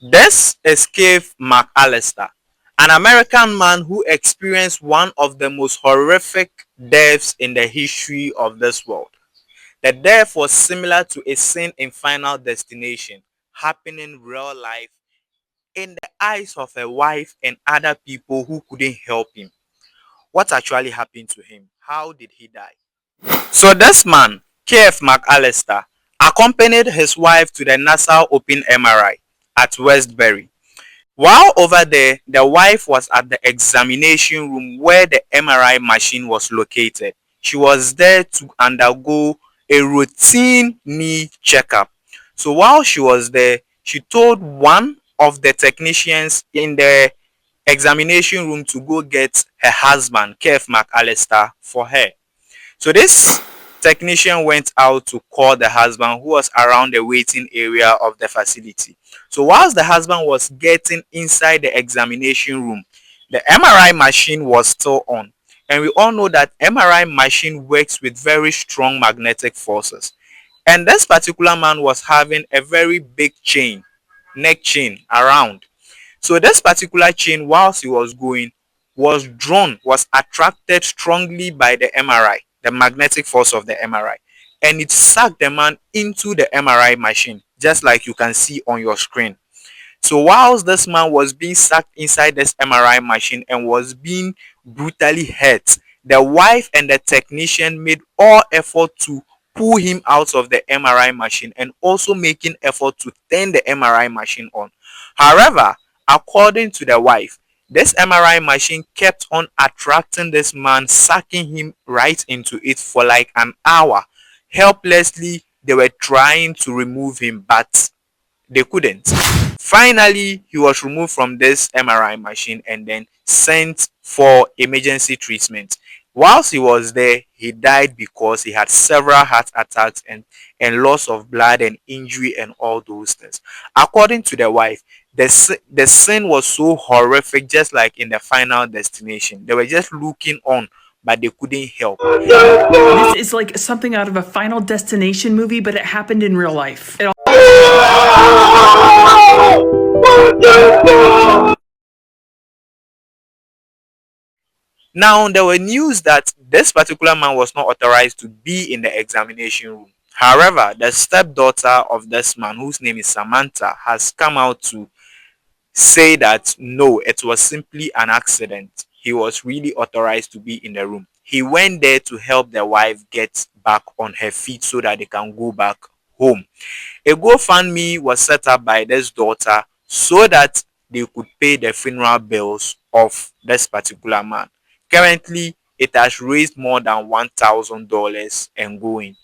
This is Keith McAllister, an American man who experienced one of the most horrific deaths in the history of this world. The death was similar to a scene in Final Destination happening in real life in the eyes of a wife and other people who couldn't help him. What actually happened to him? How did he die? So this man, Keith McAllister, accompanied his wife to the Nassau Open MRI at Westbury. While over there, the wife was at the examination room where the MRI machine was located. She was there to undergo a routine knee checkup. So while she was there, she told one of the technicians in the examination room to go get her husband, Keith McAllister, for her. So this technician went out to call the husband who was around the waiting area of the facility. So whilst the husband was getting inside the examination room, the MRI machine was still on. And we all know that MRI machine works with very strong magnetic forces. And this particular man was having a very big chain, neck chain around. So this particular chain, whilst he was going, was attracted strongly by the MRI, the magnetic force of the MRI, and it sucked the man into the MRI machine, just like you can see on your screen. So whilst this man was being sucked inside this MRI machine and was being brutally hurt, the wife and the technician made all effort to pull him out of the MRI machine and also making effort to turn the MRI machine on. However, according to the wife, this MRI machine kept on attracting this man, sucking him right into it for like an hour. Helplessly, they were trying to remove him, but they couldn't. Finally, he was removed from this MRI machine and then sent for emergency treatment. Whilst he was there, he died because he had several heart attacks and loss of blood and injury and all those things. According to the wife, the scene was so horrific, just like in the Final Destination. They were just looking on, but they couldn't help. This is like something out of a Final Destination movie, but it happened in real life. Now, there were news that this particular man was not authorized to be in the examination room. However, the stepdaughter of this man, whose name is Samantha, has come out to say that no, it was simply an accident. He was really authorized to be in the room. He went there to help the wife get back on her feet so that they can go back home. A GoFundMe was set up by this daughter so that they could pay the funeral bills of this particular man. Currently, it has raised more than $1,000 and going.